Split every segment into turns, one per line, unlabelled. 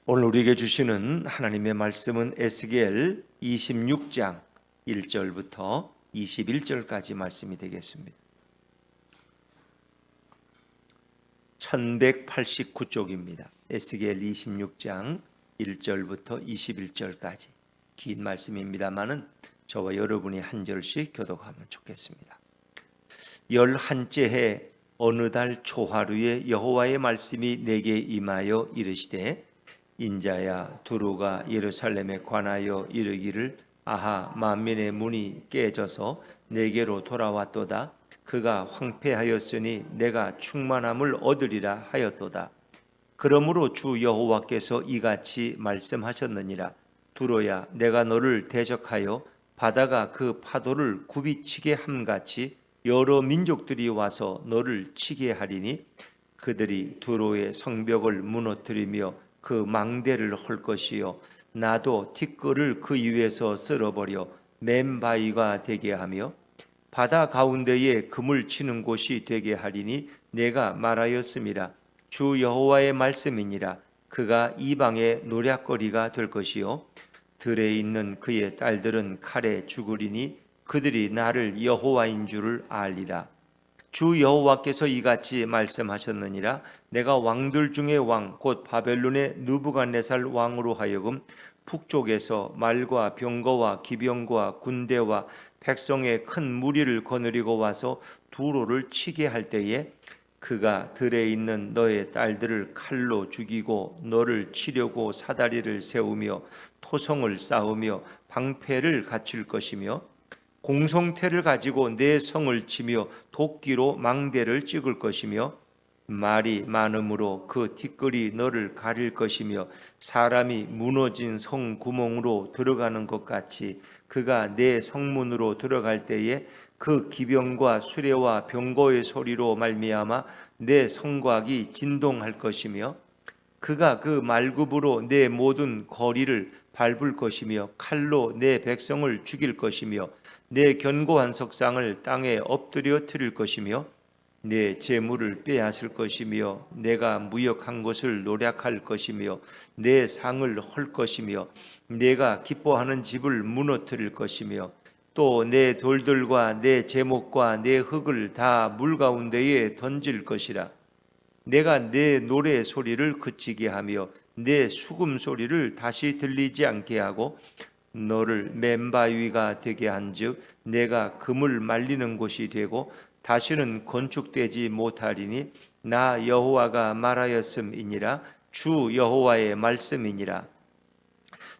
오늘 우리에게 주시는 하나님의 말씀은 에스겔 26장 1절부터 21절까지 말씀이 되겠습니다. 1189쪽입니다. 에스겔 26장 1절부터 21절까지 긴 말씀입니다만은 저와 여러분이 한 절씩 교독하면 좋겠습니다. 11째 해 어느 달 초하루에 여호와의 말씀이 내게 임하여 이르시되 인자야, 두루가 예루살렘에 관하여 이르기를 아하, 만민의 문이 깨져서 내게로 돌아왔도다. 그가 황폐하였으니 내가 충만함을 얻으리라 하였도다. 그러므로 주 여호와께서 이같이 말씀하셨느니라. 두루야, 내가 너를 대적하여 바다가 그 파도를 굽이치게 함같이 여러 민족들이 와서 너를 치게 하리니 그들이 두로의 성벽을 무너뜨리며 그 망대를 헐 것이요 나도 티끌을 그 위에서 쓸어버려 맨바위가 되게 하며 바다 가운데에 금을 치는 곳이 되게 하리니 내가 말하였음이라. 주 여호와의 말씀이니라. 그가 이방의 노략거리가 될 것이요 들에 있는 그의 딸들은 칼에 죽으리니 그들이 나를 여호와인 줄을 알리라. 주 여호와께서 이같이 말씀하셨느니라. 내가 왕들 중에 왕 곧 바벨론의 느부갓네살 왕으로 하여금 북쪽에서 말과 병거와 기병과 군대와 백성의 큰 무리를 거느리고 와서 두로를 치게 할 때에 그가 들에 있는 너의 딸들을 칼로 죽이고 너를 치려고 사다리를 세우며 토성을 쌓으며 방패를 갖출 것이며 공성태를 가지고 내 성을 치며 도끼로 망대를 찍을 것이며 말이 많음으로 그 티끌이 너를 가릴 것이며 사람이 무너진 성 구멍으로 들어가는 것 같이 그가 내 성문으로 들어갈 때에 그 기병과 수레와 병거의 소리로 말미암아 내 성곽이 진동할 것이며 그가 그 말굽으로 내 모든 거리를 밟을 것이며 칼로 내 백성을 죽일 것이며 내 견고한 석상을 땅에 엎드려 트릴 것이며 내 재물을 빼앗을 것이며 내가 무역한 것을 노략할 것이며 내 상을 헐 것이며 내가 기뻐하는 집을 무너뜨릴 것이며 또 내 돌들과 내 제목과 내 흙을 다 물 가운데에 던질 것이라. 내가 내 노래 소리를 그치게 하며 내 수금 소리를 다시 들리지 않게 하고 너를 맨바위가 되게 한즉 내가 금을 말리는 곳이 되고 다시는 건축되지 못하리니 나 여호와가 말하였음이니라. 주 여호와의 말씀이니라.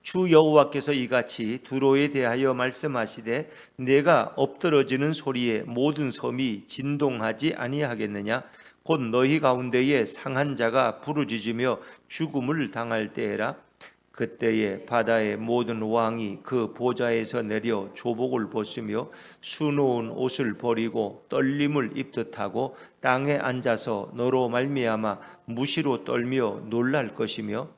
주 여호와께서 이같이 두로에 대하여 말씀하시되 내가 엎드러지는 소리에 모든 섬이 진동하지 아니하겠느냐. 곧 너희 가운데에 상한 자가 부르짖으며 죽음을 당할 때에라. 그때에 바다의 모든 왕이 그 보좌에서 내려 조복을 벗으며 수놓은 옷을 버리고 떨림을 입듯 하고 땅에 앉아서 너로 말미암아 무시로 떨며 놀랄 것이며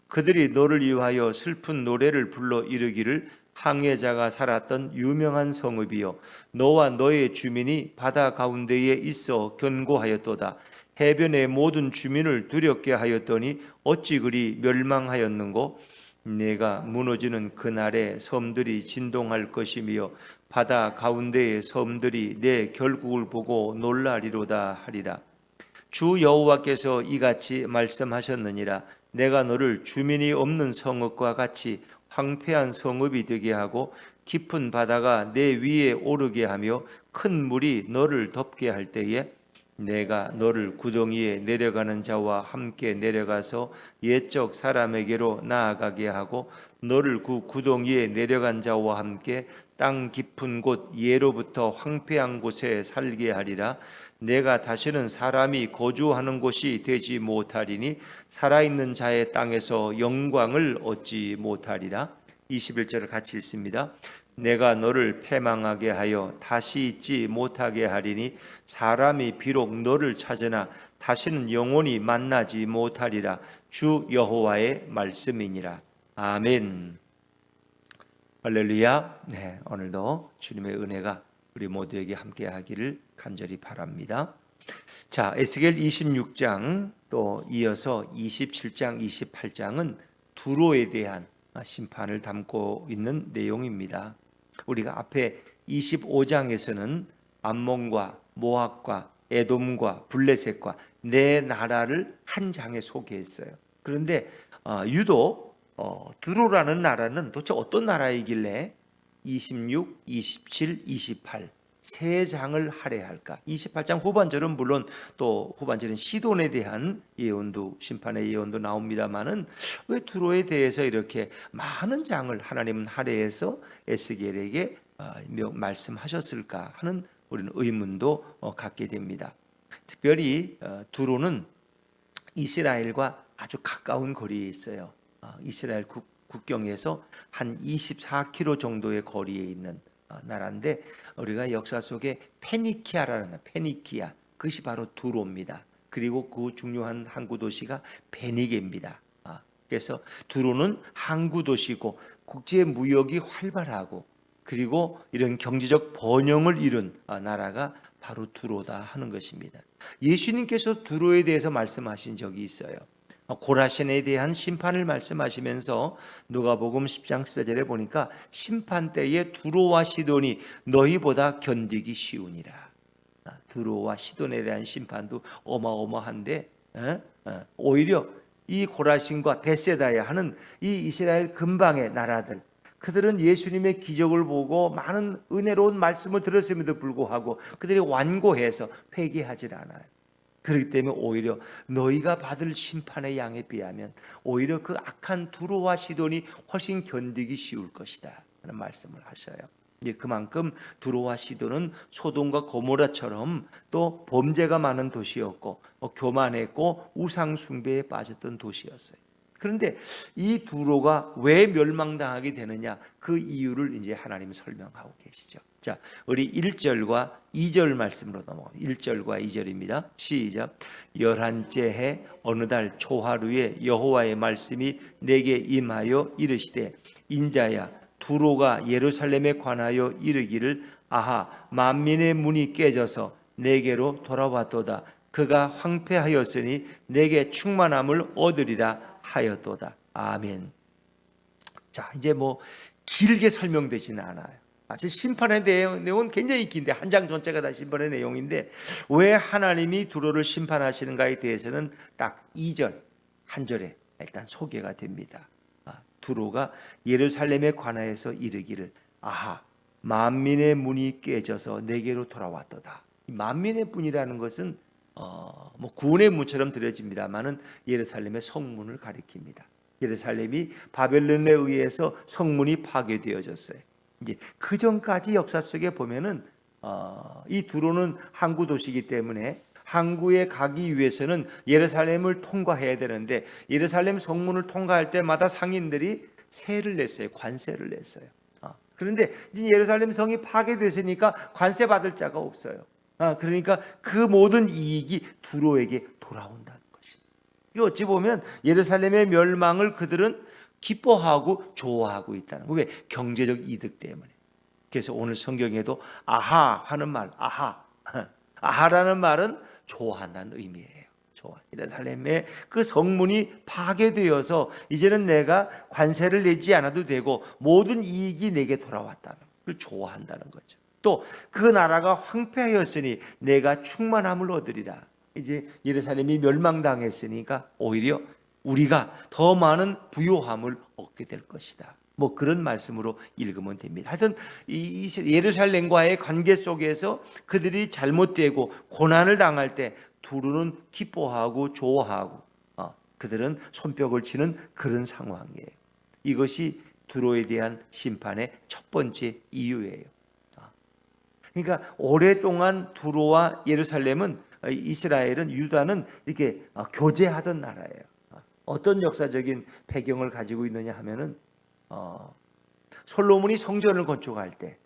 그들이 너를 위하여 슬픈 노래를 불러 이르기를 항해자가 살았던 유명한 성읍이요 너와 너의 주민이 바다 가운데에 있어 견고하였도다. 해변의 모든 주민을 두렵게 하였더니 어찌 그리 멸망하였는고. 내가 무너지는 그날에 섬들이 진동할 것이며 바다 가운데의 섬들이 내 결국을 보고 놀라리로다 하리라. 주 여호와께서 이같이 말씀하셨느니라. 내가 너를 주민이 없는 성읍과 같이 황폐한 성읍이 되게 하고 깊은 바다가 내 위에 오르게 하며 큰 물이 너를 덮게 할 때에 내가 너를 구덩이에 내려가는 자와 함께 내려가서 옛적 사람에게로 나아가게 하고 너를 그 구덩이에 내려간 자와 함께 땅 깊은 곳 예로부터 황폐한 곳에 살게 하리라. 내가 다시는 사람이 거주하는 곳이 되지 못하리니 살아있는 자의 땅에서 영광을 얻지 못하리라. 21절을 같이 읽습니다. 내가 너를 패망하게 하여 다시 있지 못하게 하리니 사람이 비록 너를 찾으나 다시는 영원히 만나지 못하리라. 주 여호와의 말씀이니라. 아멘. 할렐루야. 네, 오늘도 주님의 은혜가 우리 모두에게 함께 하기를 간절히 바랍니다. 자, 에스겔 26장 또 이어서 27장, 28장은 두로에 대한 심판을 담고 있는 내용입니다. 우리가 앞에 25장에서는 암몬과 모압과 에돔과 블레셋과 네 나라를 한 장에 소개했어요. 그런데 유독 두로라는 나라는 도대체 어떤 나라이길래 26, 27, 28 세 장을 할애할까? 28장 후반절은 물론 또 후반절은 시돈에 대한 예언도, 심판의 예언도 나옵니다만은 왜 두로에 대해서 이렇게 많은 장을 하나님은 할애해서 에스겔에게 말씀하셨을까 하는 우리는 의문도 갖게 됩니다. 특별히 두로는 이스라엘과 아주 가까운 거리에 있어요. 이스라엘 국경에서 한 24km 정도의 거리에 있는 나라인데, 우리가 역사 속에 페니키아라는 페니키아, 그것이 바로 두로입니다. 그리고 그 중요한 항구 도시가 베니게입니다. 그래서 두로는 항구 도시고 국제 무역이 활발하고 그리고 이런 경제적 번영을 이룬 나라가 바로 두로다 하는 것입니다. 예수님께서 두로에 대해서 말씀하신 적이 있어요. 고라신에 대한 심판을 말씀하시면서 누가복음 10장 14절에 보니까 심판 때에 두로와 시돈이 너희보다 견디기 쉬우니라. 두로와 시돈에 대한 심판도 어마어마한데 오히려 이 고라신과 베세다야 하는 이 이스라엘 근방의 나라들, 그들은 예수님의 기적을 보고 많은 은혜로운 말씀을 들었음에도 불구하고 그들이 완고해서 회개하지 않아요. 그렇기 때문에 오히려 너희가 받을 심판의 양에 비하면 오히려 그 악한 두로와 시돈이 훨씬 견디기 쉬울 것이다 하는 말씀을 하셔요. 그만큼 두로와 시돈은 소돔과 고모라처럼 또 범죄가 많은 도시였고 교만했고 우상 숭배에 빠졌던 도시였어요. 그런데 이 두로가 왜 멸망당하게 되느냐, 그 이유를 이제 하나님이 설명하고 계시죠. 자, 우리 1절과 2절 말씀으로 넘어갑니다. 1절과 2절입니다. 시작. 11째 해 어느 달 초하루에 여호와의 말씀이 내게 임하여 이르시되, 인자야, 두로가 예루살렘에 관하여 이르기를, 아하, 만민의 문이 깨져서 내게로 돌아왔도다. 그가 황폐하였으니 내게 충만함을 얻으리라 하였도다. 아멘. 자, 이제 길게 설명되지는 않아요. 사실 심판의 내용은 굉장히 긴데 한 장 전체가 다 심판의 내용인데, 왜 하나님이 두로를 심판하시는가에 대해서는 딱 2절 한 절에 일단 소개가 됩니다. 두로가 예루살렘에 관하여서 이르기를, 아하, 만민의 문이 깨져서 내게로 돌아왔도다. 만민의 문이라는 것은 구원의 문처럼 들려집니다만은 예루살렘의 성문을 가리킵니다. 예루살렘이 바벨론에 의해서 성문이 파괴되어졌어요. 이제 그 전까지 역사 속에 보면은 이 두로는 항구 도시이기 때문에 항구에 가기 위해서는 예루살렘을 통과해야 되는데, 예루살렘 성문을 통과할 때마다 상인들이 세를 냈어요. 관세를 냈어요. 그런데 이제 예루살렘 성이 파괴됐으니까 관세 받을 자가 없어요. 그러니까 그 모든 이익이 두로에게 돌아온다는 것입니다. 이 어찌 보면 예루살렘의 멸망을 그들은 기뻐하고 좋아하고 있다는 거예요. 왜? 경제적 이득 때문에. 그래서 오늘 성경에도 아하 하는 말, 아하라는 말은 좋아한다는 의미예요. 좋아. 예루살렘의 그 성문이 파괴되어서 이제는 내가 관세를 내지 않아도 되고 모든 이익이 내게 돌아왔다는 걸 좋아한다는 거죠. 또 그 나라가 황폐하였으니 내가 충만함을 얻으리라. 이제 예루살렘이 멸망당했으니까 오히려 우리가 더 많은 부요함을 얻게 될 것이다. 그런 말씀으로 읽으면 됩니다. 하여튼 이 예루살렘과의 관계 속에서 그들이 잘못되고 고난을 당할 때 두로는 기뻐하고 좋아하고 그들은 손뼉을 치는 그런 상황이에요. 이것이 두로에 대한 심판의 첫 번째 이유예요. 그러니까 오랫동안 두로와 예루살렘은, 이스라엘은, 유다는 이렇게 교제하던 나라예요. 어떤 역사적인 배경을 가지고 있느냐 하면은 솔로몬이 성전을 건축할 때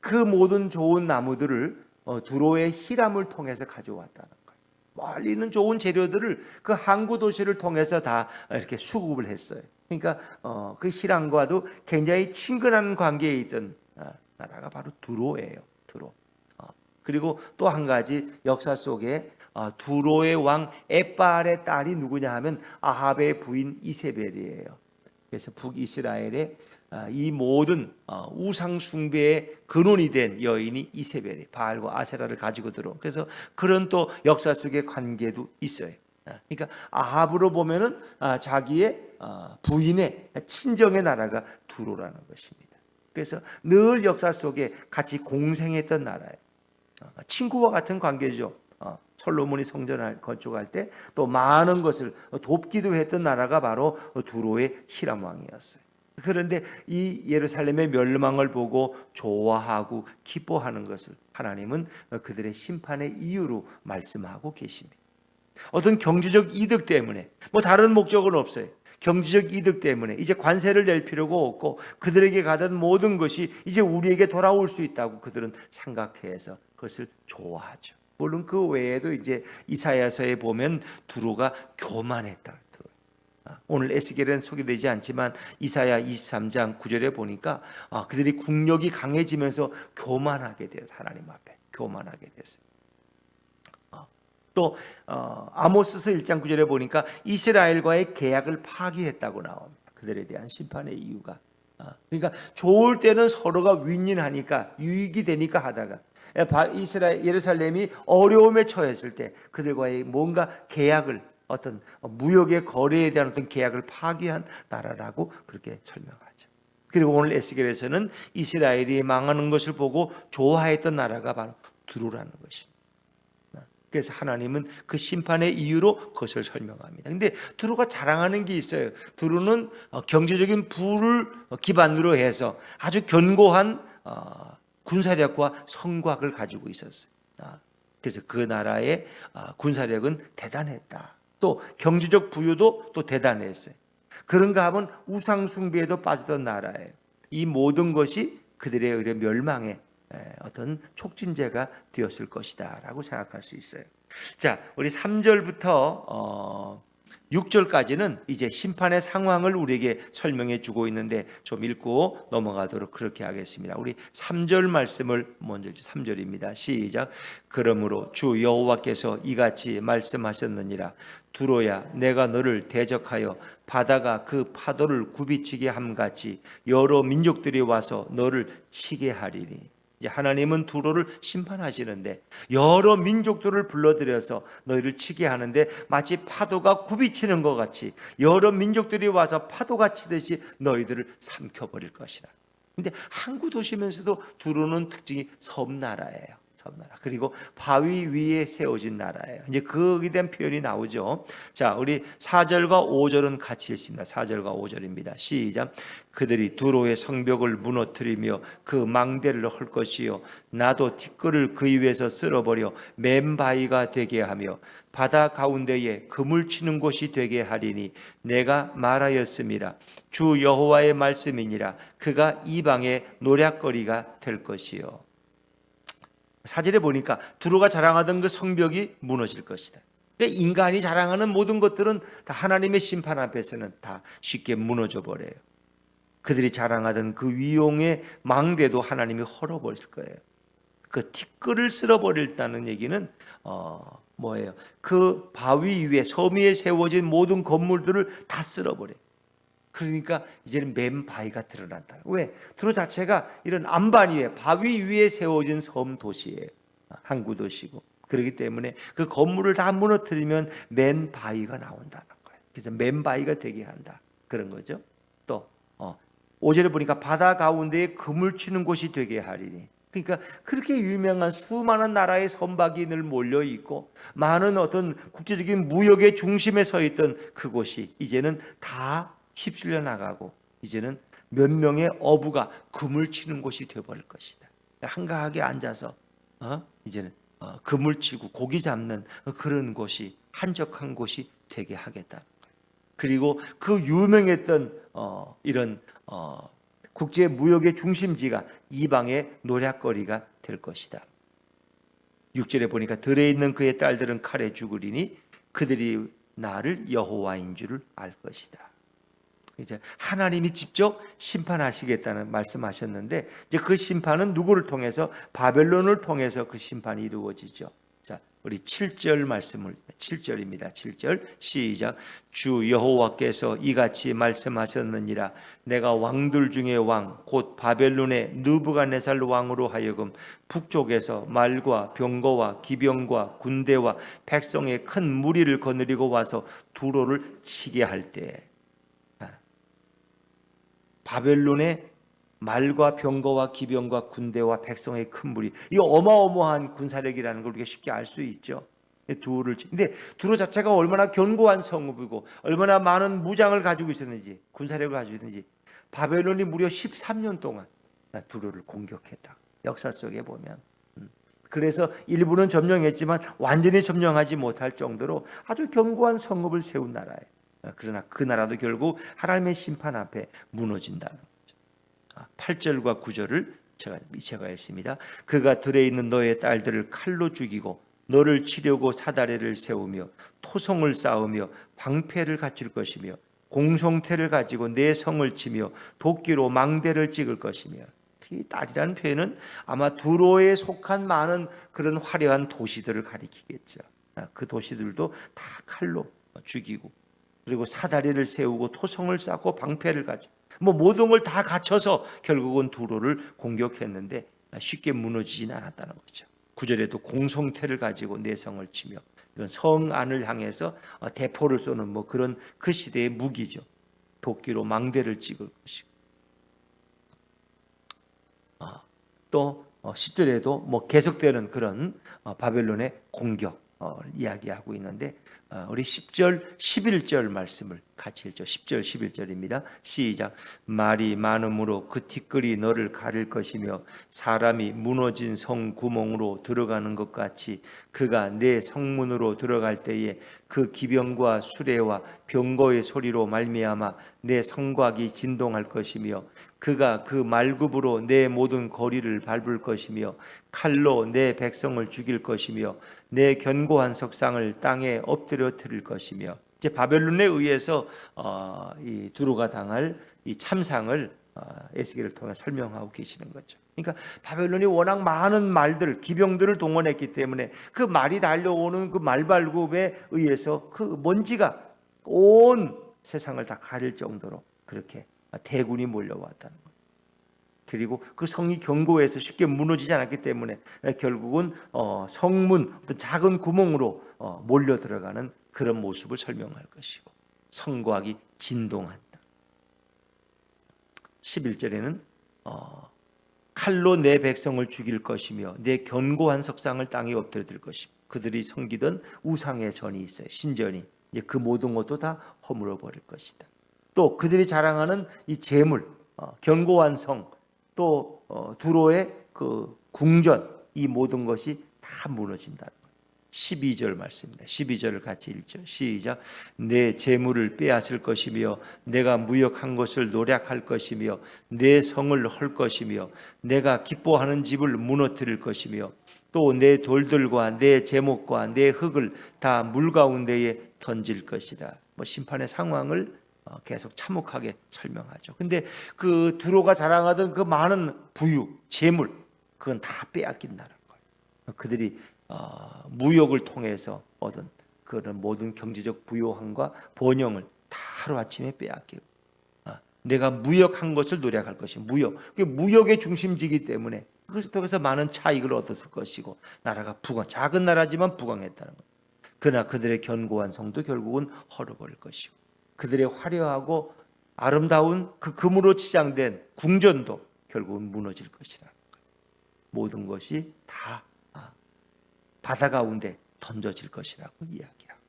그 모든 좋은 나무들을 두로의 히람을 통해서 가져왔다는 거예요. 멀리 있는 좋은 재료들을 그 항구 도시를 통해서 다 이렇게 수급을 했어요. 그러니까 그 히람과도 굉장히 친근한 관계에 있던 나라가 바로 두로예요. 두로. 그리고 또 한 가지 역사 속에 두로의 왕 에발의 딸이 누구냐 하면 아합의 부인 이세벨이에요. 그래서 북이스라엘의 이 모든 우상 숭배의 근원이 된 여인이 이세벨이 바알과 아세라를 가지고 들어온, 그래서 그런 또 역사 속의 관계도 있어요. 그러니까 아합으로 보면은 자기의 부인의 친정의 나라가 두로라는 것입니다. 그래서 늘 역사 속에 같이 공생했던 나라예요. 친구와 같은 관계죠. 솔로몬이 성전을 건축할 때 또 많은 것을 돕기도 했던 나라가 바로 두로의 히람 왕이었어요. 그런데 이 예루살렘의 멸망을 보고 좋아하고 기뻐하는 것을 하나님은 그들의 심판의 이유로 말씀하고 계십니다. 어떤 경제적 이득 때문에, 다른 목적은 없어요. 경제적 이득 때문에 이제 관세를 낼 필요가 없고 그들에게 가던 모든 것이 이제 우리에게 돌아올 수 있다고 그들은 생각해서 그것을 좋아하죠. 물론 그 외에도 이제 이사야서에 보면 두로가 교만했다. 오늘 에스겔은 소개되지 않지만 이사야 23장 9절에 보니까 그들이 국력이 강해지면서 교만하게 돼요. 하나님 앞에 교만하게 됐어요. 또 아모스서 1장 9절에 보니까 이스라엘과의 계약을 파기했다고 나옵니다. 그들에 대한 심판의 이유가, 그러니까 좋을 때는 서로가 윈윈하니까 유익이 되니까 하다가 예루살렘이 어려움에 처했을 때 그들과의 뭔가 계약을, 어떤 무역의 거래에 대한 어떤 계약을 파기한 나라라고 그렇게 설명하죠. 그리고 오늘 에스겔에서는 이스라엘이 망하는 것을 보고 좋아했던 나라가 바로 두로라는 것입니다. 그래서 하나님은 그 심판의 이유로 그것을 설명합니다. 근데 두로가 자랑하는 게 있어요. 두로는 경제적인 부를 기반으로 해서 아주 견고한 군사력과 성곽을 가지고 있었어요. 그래서 그 나라의 군사력은 대단했다. 또 경제적 부유도 또 대단했어요. 그런가 하면 우상 숭배에도 빠지던 나라예요. 이 모든 것이 그들의 의뢰 멸망에 어떤 촉진제가 되었을 것이다 라고 생각할 수 있어요. 자, 우리 3절부터 6절까지는 이제 심판의 상황을 우리에게 설명해 주고 있는데 좀 읽고 넘어가도록 그렇게 하겠습니다. 우리 3절 말씀을 먼저, 3절입니다. 시작. 그러므로 주 여호와께서 이같이 말씀하셨느니라. 두로야, 내가 너를 대적하여 바다가 그 파도를 굽이치게 함같이 여러 민족들이 와서 너를 치게 하리니. 이제 하나님은 두로를 심판하시는데 여러 민족들을 불러들여서 너희를 치게 하는데 마치 파도가 굽이치는 것 같이 여러 민족들이 와서 파도가 치듯이 너희들을 삼켜버릴 것이라. 근데 항구 도시면서도 두로는 특징이 섬나라예요. 섬나라. 그리고 바위 위에 세워진 나라예요. 이제 거기에 대한 표현이 나오죠. 자, 우리 4절과 5절은 같이 읽습니다. 4절과 5절입니다. 시작. 그들이 두로의 성벽을 무너뜨리며 그 망대를 헐 것이요 나도 티끌을 그 위에서 쓸어버려 맨바위가 되게 하며 바다 가운데에 그물 치는 곳이 되게 하리니 내가 말하였음이라. 주 여호와의 말씀이니라. 그가 이방의 노략거리가 될 것이요. 사절에 보니까 두로가 자랑하던 그 성벽이 무너질 것이다. 그러니까 인간이 자랑하는 모든 것들은 다 하나님의 심판 앞에서는 다 쉽게 무너져 버려요. 그들이 자랑하던 그 위용의 망대도 하나님이 헐어버릴 거예요. 그 티끌을 쓸어버렸다는 얘기는 뭐예요? 그 바위 위에, 섬 위에 세워진 모든 건물들을 다 쓸어버려요. 그러니까 이제는 맨바위가 드러난다. 왜? 두로 자체가 이런 안반 위에, 바위 위에 세워진 섬 도시예요. 항구 도시고. 그렇기 때문에 그 건물을 다 무너뜨리면 맨바위가 나온다는 거예요. 그래서 맨바위가 되게 한다. 그런 거죠. 또 5절에 보니까 바다 가운데에 그물 치는 곳이 되게 하리니. 그러니까 그렇게 유명한 수많은 나라의 선박이 늘 몰려 있고 많은 어떤 국제적인 무역의 중심에 서 있던 그곳이 이제는 다 휩쓸려 나가고 이제는 몇 명의 어부가 그물 치는 곳이 되어버릴 것이다. 한가하게 앉아서 이제는 그물 치고 고기 잡는 그런 곳이, 한적한 곳이 되게 하겠다. 그리고 그 유명했던 이런 국제 무역의 중심지가 이방의 노략거리가 될 것이다. 6절에 보니까 들에 있는 그의 딸들은 칼에 죽으리니 그들이 나를 여호와인 줄을 알 것이다. 이제 하나님이 직접 심판하시겠다는 말씀하셨는데 이제 그 심판은 누구를 통해서? 바벨론을 통해서 그 심판이 이루어지죠. 자, 우리 7절 말씀을 7절입니다. 7절 시작. 주 여호와께서 이같이 말씀하셨느니라. 내가 왕들 중에 왕 곧 바벨론의 느부갓네살 왕으로 하여금 북쪽에서 말과 병거와 기병과 군대와 백성의 큰 무리를 거느리고 와서 두로를 치게 할 때, 바벨론의 말과 병거와 기병과 군대와 백성의 큰 무리, 이 어마어마한 군사력이라는 걸 우리가 쉽게 알 수 있죠. 두로를 근데 두로 자체가 얼마나 견고한 성읍이고 얼마나 많은 무장을 가지고 있었는지, 군사력을 가지고 있는지, 바벨론이 무려 13년 동안 두로를 공격했다. 역사 속에 보면. 그래서 일부는 점령했지만 완전히 점령하지 못할 정도로 아주 견고한 성읍을 세운 나라예요. 그러나 그 나라도 결국 하나님의 심판 앞에 무너진다는 거죠. 8절과 9절을 제가 했습니다. 그가 들에 있는 너의 딸들을 칼로 죽이고 너를 치려고 사다리를 세우며 토성을 쌓으며 방패를 갖출 것이며 공성태를 가지고 내 성을 치며 도끼로 망대를 찍을 것이며. 이 딸이라는 표현은 아마 두로에 속한 많은 그런 화려한 도시들을 가리키겠죠. 그 도시들도 다 칼로 죽이고 그리고 사다리를 세우고 토성을 쌓고 방패를 가지고 모든 걸 다 갖춰서 결국은 두로를 공격했는데 쉽게 무너지진 않았다는 거죠. 9절에도 공성태를 가지고 내 성을 치며, 이건 성 안을 향해서 대포를 쏘는 그런 그 시대의 무기죠. 도끼로 망대를 찍을 것이고, 또 10절에도 계속되는 그런 바벨론의 공격 이야기하고 있는데, 우리 10절 11절 말씀을 같이 읽죠. 10절 11절입니다. 시작. 말이 많음으로 그 티끌이 너를 가릴 것이며 사람이 무너진 성 구멍으로 들어가는 것 같이 그가 내 성문으로 들어갈 때에 그 기병과 수레와 병거의 소리로 말미암아 내 성곽이 진동할 것이며 그가 그 말굽으로 내 모든 거리를 밟을 것이며 칼로 내 백성을 죽일 것이며 내 견고한 석상을 땅에 엎드려 드릴 것이며. 이제 바벨론에 의해서 이 두로가 당할 이 참상을 에스겔을 통해 설명하고 계시는 거죠. 그러니까 바벨론이 워낙 많은 말들, 기병들을 동원했기 때문에 그 말이 달려오는 그 말발굽에 의해서 그 먼지가 온 세상을 다 가릴 정도로 그렇게 대군이 몰려왔다는 거예요. 그리고 그 성이 견고해서 쉽게 무너지지 않았기 때문에 결국은 성문 어떤 작은 구멍으로 몰려 들어가는 그런 모습을 설명할 것이고, 성곽이 진동한다. 11절에는 칼로 내 백성을 죽일 것이며 내 견고한 석상을 땅에 엎드려질 것이며 그들이 섬기던 우상의 전이 있어요. 신전이. 이제 그 모든 것도 다 허물어 버릴 것이다. 또 그들이 자랑하는 이 재물, 견고한 성, 또 두로의 그 궁전, 이 모든 것이 다 무너진다. 12절 말씀입니다. 12절을 같이 읽죠. 시작. 내 재물을 빼앗을 것이며 내가 무역한 것을 노략할 것이며 내 성을 헐 것이며 내가 기뻐하는 집을 무너뜨릴 것이며 또 내 돌들과 내 제목과 내 흙을 다 물 가운데에 던질 것이다. 심판의 상황을 계속 참혹하게 설명하죠. 근데 그 두로가 자랑하던 그 많은 부유, 재물, 그건 다 빼앗긴다는 거예요. 그들이 무역을 통해서 얻은 그런 모든 경제적 부요함과 번영을 다 하루아침에 빼앗기고, 내가 무역한 것을 노력할 것이 무역, 그게 무역의 중심지이기 때문에 그것을 통해서 많은 차익을 얻었을 것이고 나라가 작은 나라지만 부강했다는 거예요. 그러나 그들의 견고한 성도 결국은 헐어버릴 것이고 그들의 화려하고 아름다운 그 금으로 치장된 궁전도 결국은 무너질 것이라는 거예요. 모든 것이 다 바다 가운데 던져질 것이라고 이야기하고,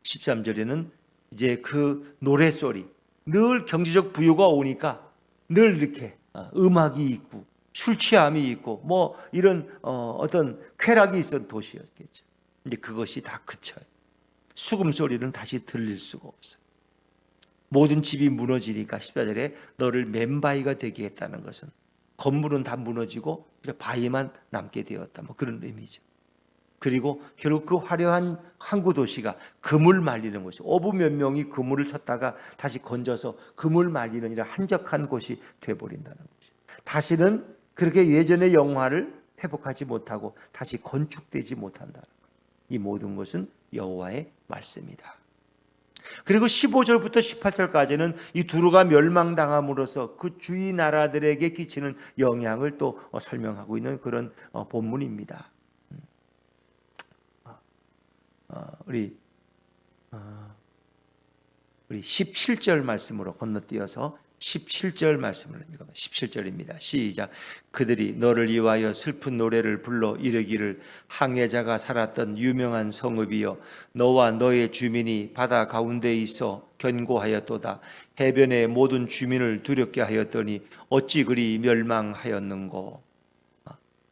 13절에는 이제 그 노래소리, 늘 경제적 부유가 오니까 늘 이렇게 음악이 있고 술 취함이 있고 이런 어떤 쾌락이 있었던 도시였겠죠. 이제 그것이 다 그쳐요. 수금 소리는 다시 들릴 수가 없어요. 모든 집이 무너지니까 14절에 너를 맨바위가 되게 했다는 것은 건물은 다 무너지고 바위만 남게 되었다, 그런 의미죠. 그리고 결국 그 화려한 항구 도시가 그물 말리는 곳이, 어부 몇 명이 그물을 쳤다가 다시 건져서 그물 말리는 이런 한적한 곳이 되어버린다는 거죠. 다시는 그렇게 예전의 영화를 회복하지 못하고 다시 건축되지 못한다는 거예요. 이 모든 것은 여호와의 말씀이다. 그리고 15절부터 18절까지는 이 두루가 멸망당함으로써 그 주위 나라들에게 끼치는 영향을 또 설명하고 있는 그런 본문입니다. 우리 17절 말씀으로 건너뛰어서 17절 말씀을 읽어봐. 17절입니다. 시작. 그들이 너를 위하여 슬픈 노래를 불러 이르기를 항해자가 살았던 유명한 성읍이여 너와 너의 주민이 바다 가운데 있어 견고하였도다. 해변의 모든 주민을 두렵게 하였더니 어찌 그리 멸망하였는고.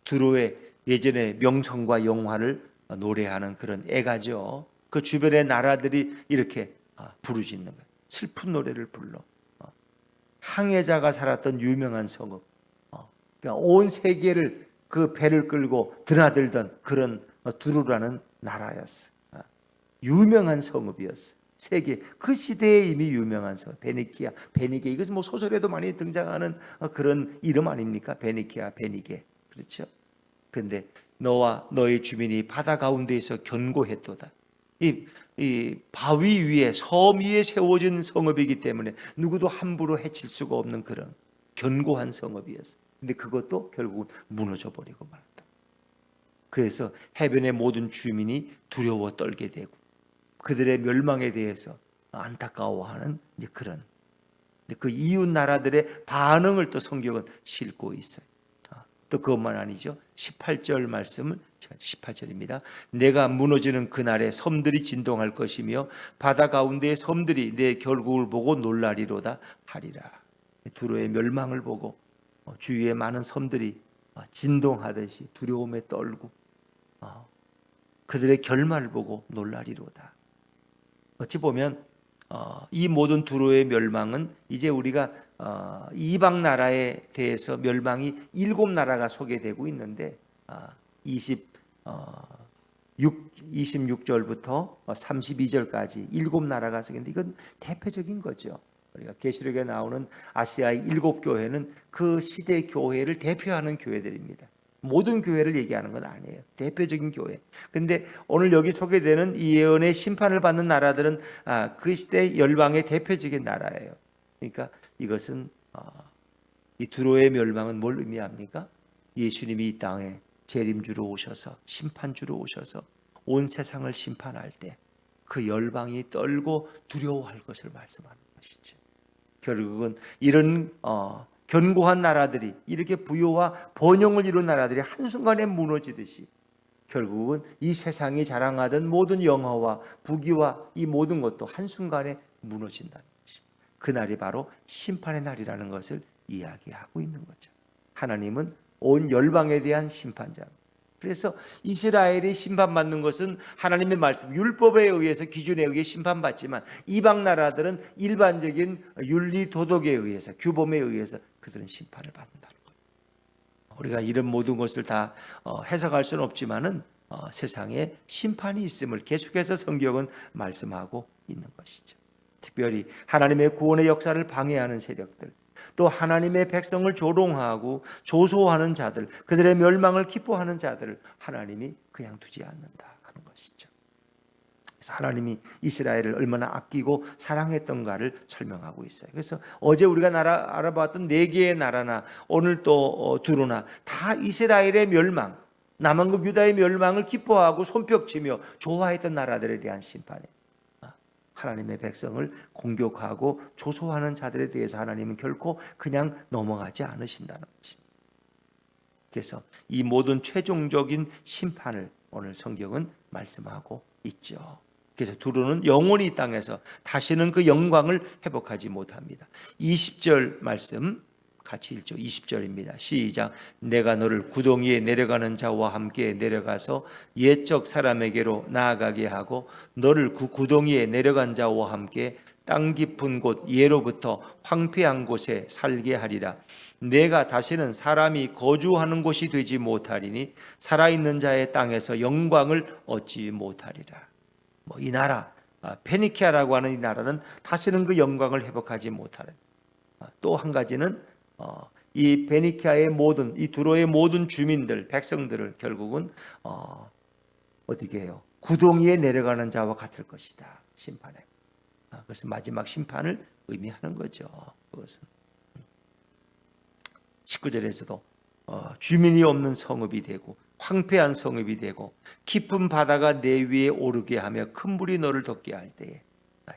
두로의 예전의 명성과 영화를 노래하는 그런 애가죠. 그 주변의 나라들이 이렇게 부르짖는 거예요. 슬픈 노래를 불러. 항해자가 살았던 유명한 성읍. 그러니까 온 세계를 그 배를 끌고 드나들던 그런 두루라는 나라였어. 유명한 성읍이었어. 세계 그 시대에 이미 유명한 성읍. 베니키아, 베니게. 이것은 뭐 소설에도 많이 등장하는 그런 이름 아닙니까? 베니키아, 베니게. 그렇죠? 그런데 너와 너의 주민이 바다 가운데에서 견고했도다. 이 바위 위에 섬 위에 세워진 성읍이기 때문에 누구도 함부로 해칠 수가 없는 그런 견고한 성읍이었어요. 근데 그것도 결국은 무너져 버리고 말았다. 그래서 해변의 모든 주민이 두려워 떨게 되고 그들의 멸망에 대해서 안타까워하는 이제 그런 그 이웃 나라들의 반응을 또 성경은 싣고 있어요. 또 그것만 아니죠. 18절 말씀을 18절입니다. 내가 무너지는 그날에 섬들이 진동할 것이며 바다 가운데의 섬들이 내 결국을 보고 놀라리로다 하리라. 두로의 멸망을 보고 주위의 많은 섬들이 진동하듯이 두려움에 떨고 그들의 결말을 보고 놀라리로다. 어찌 보면 이 모든 두로의 멸망은 이제 우리가 이방 나라에 대해서 멸망이 7나라가 소개되고 있는데 26절부터 32절까지 7나라가 소개되는데 이건 대표적인 거죠. 우리가 계시록에 나오는 아시아의 7교회는 그 시대 교회를 대표하는 교회들입니다. 모든 교회를 얘기하는 건 아니에요. 대표적인 교회. 근데 오늘 여기 소개되는 이 예언의 심판을 받는 나라들은 그 시대 열방의 대표적인 나라예요. 그러니까 이것은 이 두로의 멸망은 뭘 의미합니까? 예수님이 이 땅에 재림주로 오셔서 심판주로 오셔서 온 세상을 심판할 때 그 열방이 떨고 두려워할 것을 말씀하는 것이죠. 결국은 이런 견고한 나라들이 이렇게 부요와 번영을 이룬 나라들이 한순간에 무너지듯이 결국은 이 세상이 자랑하던 모든 영화와 부귀와 이 모든 것도 한순간에 무너진다는 것입니다. 그날이 바로 심판의 날이라는 것을 이야기하고 있는 거죠. 하나님은 온 열방에 대한 심판자. 그래서 이스라엘이 심판받는 것은 하나님의 말씀, 율법에 의해서 기준에 의해 심판받지만 이방 나라들은 일반적인 윤리 도덕에 의해서 규범에 의해서 그들은 심판을 받는다는 거예요. 우리가 이런 모든 것을 다 해석할 수는 없지만은 세상에 심판이 있음을 계속해서 성경은 말씀하고 있는 것이죠. 특별히 하나님의 구원의 역사를 방해하는 세력들, 또 하나님의 백성을 조롱하고 조소하는 자들, 그들의 멸망을 기뻐하는 자들을 하나님이 그냥 두지 않는다 하는 것이죠. 그래서 하나님이 이스라엘을 얼마나 아끼고 사랑했던가를 설명하고 있어요. 그래서 어제 우리가 알아봤던 4개의 나라나 오늘 또 두로나 다 이스라엘의 멸망, 남한국 유다의 멸망을 기뻐하고 손뼉치며 좋아했던 나라들에 대한 심판이에요. 하나님의 백성을 공격하고 조소하는 자들에 대해서 하나님은 결코 그냥 넘어가지 않으신다는 것입니다. 그래서 이 모든 최종적인 심판을 오늘 성경은 말씀하고 있죠. 그래서 두로는 영원히 이 땅에서 다시는 그 영광을 회복하지 못합니다. 20절 말씀 같이 읽죠. 20절입니다. 시작. 내가 너를 구덩이에 내려가는 자와 함께 내려가서 옛적 사람에게로 나아가게 하고 너를 그 구덩이에 내려간 자와 함께 땅 깊은 곳 예로부터 황폐한 곳에 살게 하리라. 내가 다시는 사람이 거주하는 곳이 되지 못하리니 살아있는 자의 땅에서 영광을 얻지 못하리라. 이 나라 페니키아라고 하는 이 나라는 다시는 그 영광을 회복하지 못하리라. 또 한 가지는 이 베니키아의 모든 이 두로의 모든 주민들 백성들을 결국은 어떻게 해요? 구덩이에 내려가는 자와 같을 것이다. 심판에. 그것은 마지막 심판을 의미하는 거죠. 그것은 19절에서도 주민이 없는 성읍이 되고 황폐한 성읍이 되고 깊은 바다가 내 위에 오르게 하며 큰 물이 너를 덮게 할 때에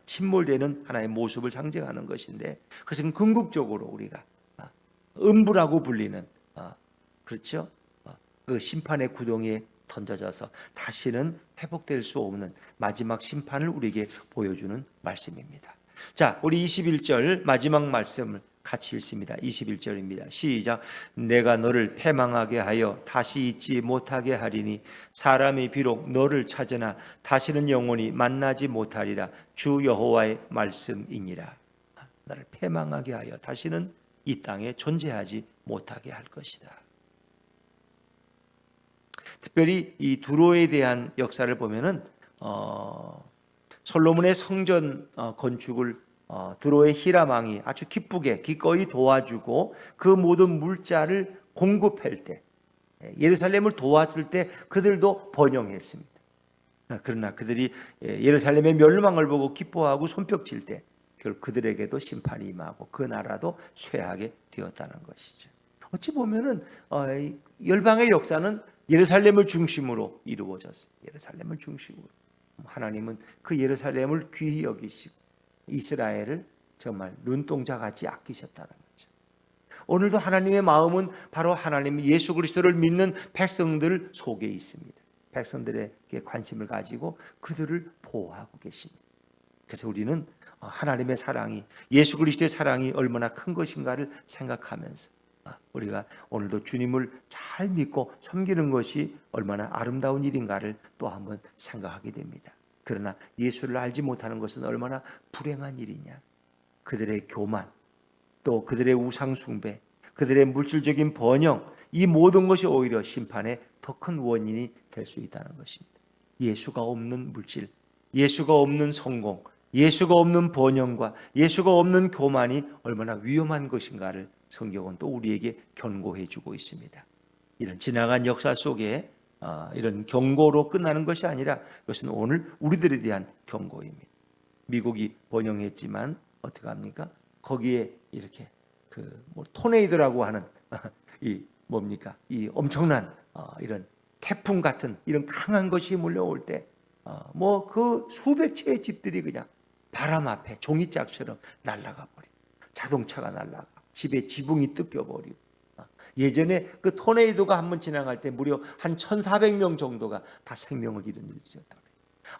침몰되는 하나의 모습을 상징하는 것인데, 그것은 궁극적으로 우리가 음부라고 불리는 그렇죠? 그 심판의 구덩이에 던져져서 다시는 회복될 수 없는 마지막 심판을 우리에게 보여주는 말씀입니다. 자, 우리 21절 마지막 말씀을 같이 읽습니다. 21절입니다. 시작. 내가 너를 패망하게 하여 다시 잊지 못하게 하리니 사람이 비록 너를 찾으나 다시는 영원히 만나지 못하리라. 주 여호와의 말씀이니라. 너를 패망하게 하여 다시는 이 땅에 존재하지 못하게 할 것이다. 특별히 이 두로에 대한 역사를 보면은 솔로몬의 성전 건축을 두로의 히람 왕이 아주 기쁘게 기꺼이 도와주고 그 모든 물자를 공급할 때, 예루살렘을 도왔을 때 그들도 번영했습니다. 그러나 그들이 예루살렘의 멸망을 보고 기뻐하고 손뼉칠 때 결국 그들에게도 심판이 임하고 그 나라도 쇠하게 되었다는 것이죠. 어찌 보면은 열방의 역사는 예루살렘을 중심으로 이루어졌어요. 예루살렘을 중심으로. 하나님은 그 예루살렘을 귀히 여기시고 이스라엘을 정말 눈동자같이 아끼셨다는 거죠. 오늘도 하나님의 마음은 바로 하나님 예수 그리스도를 믿는 백성들 속에 있습니다. 백성들에게 관심을 가지고 그들을 보호하고 계십니다. 그래서 우리는 하나님의 사랑이, 예수 그리스도의 사랑이 얼마나 큰 것인가를 생각하면서 우리가 오늘도 주님을 잘 믿고 섬기는 것이 얼마나 아름다운 일인가를 또 한번 생각하게 됩니다. 그러나 예수를 알지 못하는 것은 얼마나 불행한 일이냐. 그들의 교만, 또 그들의 우상 숭배, 그들의 물질적인 번영, 이 모든 것이 오히려 심판의 더 큰 원인이 될 수 있다는 것입니다. 예수가 없는 물질, 예수가 없는 성공, 예수가 없는 번영과 예수가 없는 교만이 얼마나 위험한 것인가를 성경은 또 우리에게 경고해 주고 있습니다. 이런 지나간 역사 속에 이런 경고로 끝나는 것이 아니라 이것은 오늘 우리들에 대한 경고입니다. 미국이 번영했지만 어떻게 합니까? 거기에 이렇게 토네이도라고 하는 이 엄청난 이런 태풍 같은 이런 강한 것이 몰려올 때 그 수백 채의 집들이 그냥 바람 앞에 종이짝처럼 날아가 버리고, 자동차가 날아가, 집에 지붕이 뜯겨버리고, 예전에 그 토네이도가 한번 지나갈 때 무려 한 1,400명 정도가 다 생명을 잃은 일이었다.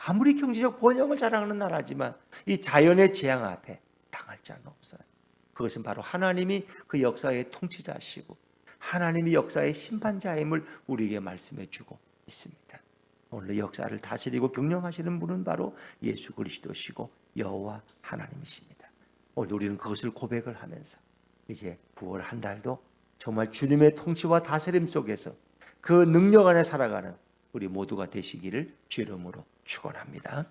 아무리 경제적 번영을 자랑하는 나라지만 이 자연의 재앙 앞에 당할 자는 없어요. 그것은 바로 하나님이 그 역사의 통치자시고 하나님이 역사의 심판자임을 우리에게 말씀해 주고 있습니다. 오늘 역사를 다스리고 경영하시는 분은 바로 예수 그리스도시고 여호와 하나님이십니다. 오늘 우리는 그것을 고백을 하면서 이제 9월 한 달도 정말 주님의 통치와 다스림 속에서 그 능력 안에 살아가는 우리 모두가 되시기를 주의 이름으로 축원합니다.